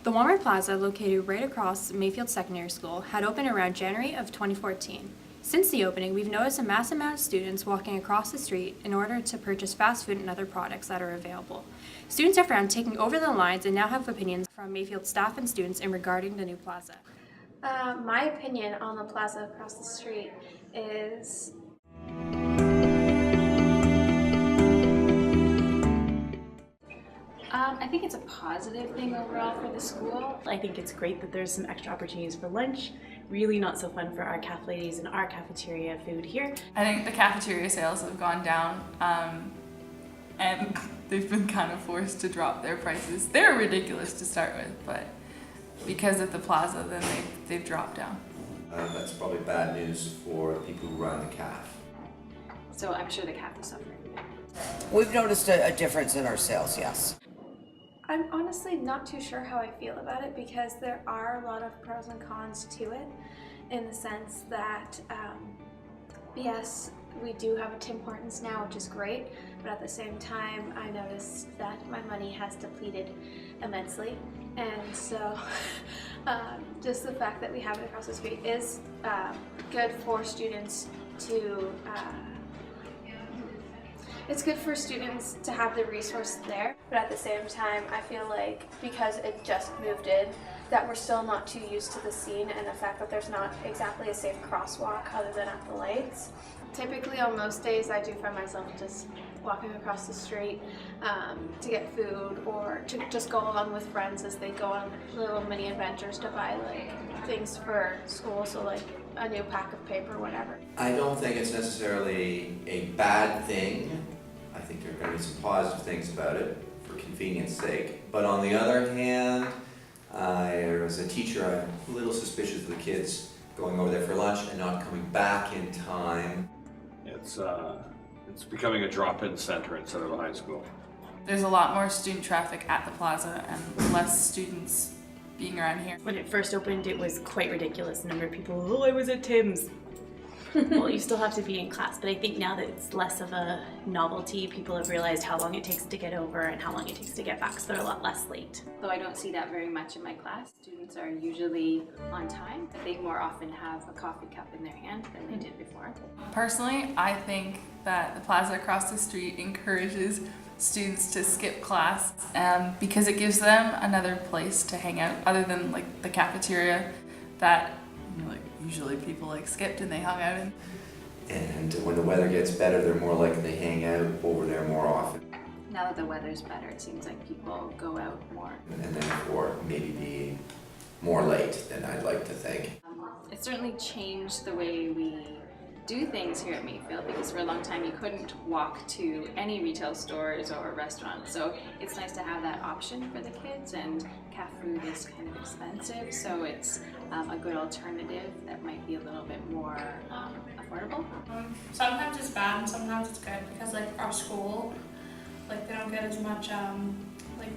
The Walmart Plaza, located right across Mayfield Secondary School, had opened around January of 2014. Since the opening, we've noticed a mass amount of students walking across the street in order to purchase fast food and other products that are available. Students are found taking over the lines and now have opinions from Mayfield staff and students in regarding the new plaza. My opinion on the plaza across the street is I think it's a positive thing overall for the school. I think it's great that there's some extra opportunities for lunch. Really not so fun for our caf ladies and our cafeteria food here. I think the cafeteria sales have gone down and they've been kind of forced to drop their prices. They're ridiculous to start with, but because of the plaza, then they've dropped down. That's probably bad news for the people who run the caf. So I'm sure the caf is suffering. We've noticed a difference in our sales, yes. I'm honestly not too sure how I feel about it because there are a lot of pros and cons to it in the sense that yes, we do have a Tim Hortons now, which is great, but at the same time I noticed that my money has depleted immensely, and so just the fact that we have it across the street is good for students to it's good for students to have the resource there, but at the same time I feel like because it just moved in that we're still not too used to the scene and the fact that there's not exactly a safe crosswalk other than at the lights. Typically on most days I do find myself just walking across the street to get food or to just go along with friends as they go on little mini adventures to buy like things for school, so like a new pack of paper or whatever. I don't think it's necessarily a bad thing. I think there are going to be some positive things about it for convenience sake. But on the other hand, as a teacher, I'm a little suspicious of the kids going over there for lunch and not coming back in time. It's becoming a drop-in center instead of a high school. There's a lot more student traffic at the plaza and less students being around here. When it first opened, it was quite ridiculous. The number of people, oh, I was at Tim's. Well, you still have to be in class, but I think now that it's less of a novelty, people have realized how long it takes to get over and how long it takes to get back, so they're a lot less late. Though I don't see that very much in my class. Students are usually on time. They more often have a coffee cup in their hand than they did before. Personally, I think that the plaza across the street encourages students to skip class because it gives them another place to hang out other than like the cafeteria that usually people skipped and they hung out in. And when the weather gets better, they're more likely to hang out over there more often. Now that the weather's better, it seems like people go out more. And therefore maybe be more late than I'd like to think. It certainly changed the way we do things here at Mayfield because for a long time you couldn't walk to any retail stores or restaurants, so it's nice to have that option for the kids, and caf food is kind of expensive, so it's a good alternative that might be a little bit more affordable. Sometimes it's bad and sometimes it's good because our school, they don't get as much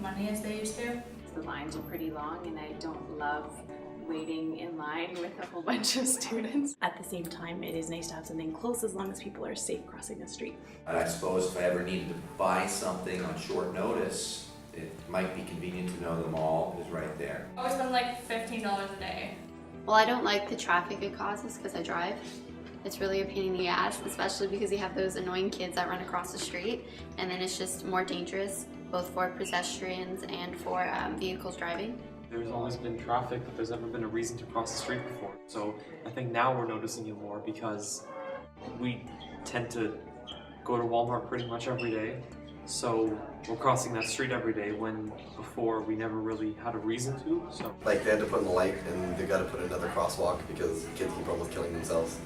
money as they used to. The lines are pretty long and I don't love waiting in line with a whole bunch of students. At the same time, it is nice to have something close as long as people are safe crossing the street. And I suppose if I ever needed to buy something on short notice, it might be convenient to know the mall is right there. I always spend $15 a day. Well, I don't like the traffic it causes because I drive. It's really a pain in the ass, especially because you have those annoying kids that run across the street, and then it's just more dangerous, both for pedestrians and for vehicles driving. There's always been traffic, but there's never been a reason to cross the street before. So I think now we're noticing it more because we tend to go to Walmart pretty much every day. So we're crossing that street every day when before we never really had a reason to. So they had to put in a light and they got to put another crosswalk because kids keep almost killing themselves.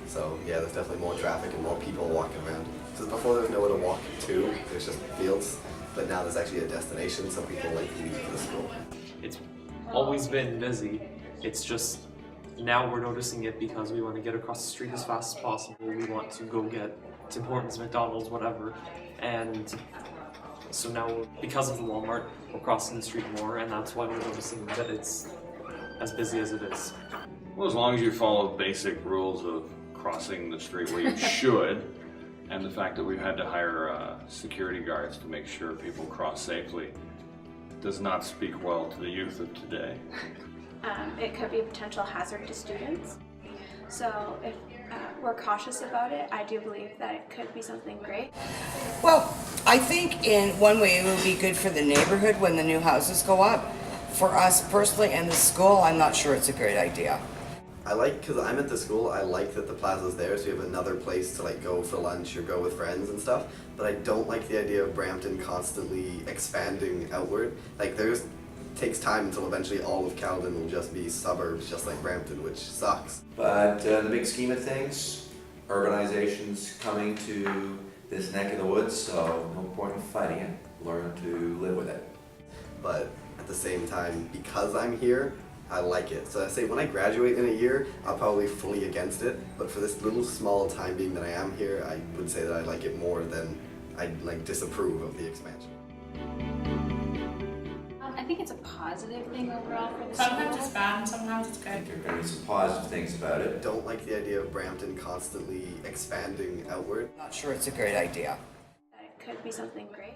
So yeah, there's definitely more traffic and more people walking around. Because before there was nowhere to walk to, there's just fields. But now there's actually a destination, so people leave for the school. It's always been busy. It's just now we're noticing it because we want to get across the street as fast as possible. We want to go get Tim Hortons, McDonald's, whatever. And so now, because of the Walmart, we're crossing the street more, and that's why we're noticing that it's as busy as it is. Well, as long as you follow basic rules of crossing the street where you should, and the fact that we've had to hire security guards to make sure people cross safely, does not speak well to the youth of today. It could be a potential hazard to students. So if we're cautious about it, I do believe that it could be something great. Well, I think in one way it would be good for the neighborhood when the new houses go up. For us personally and the school, I'm not sure it's a great idea. I like, because I'm at the school, I like that the plaza's there, so you have another place to like go for lunch or go with friends and stuff, but I don't like the idea of Brampton constantly expanding outward. Like there's takes time until eventually all of Caledon will just be suburbs just like Brampton, which sucks. But in the big scheme of things, urbanization's coming to this neck of the woods, so no point in fighting it. Learn to live with it. But at the same time, because I'm here, I like it. So I say when I graduate in a year, I'll probably fully against it, but for this little small time being that I am here, I would say that I like it more than I like disapprove of the expansion. I think it's a positive thing overall for the Sometimes school. it's bad and sometimes it's I good. think there are going to be some positive things about I it. don't like the idea of Brampton constantly expanding outward. Not sure it's a great idea. That it could be something great.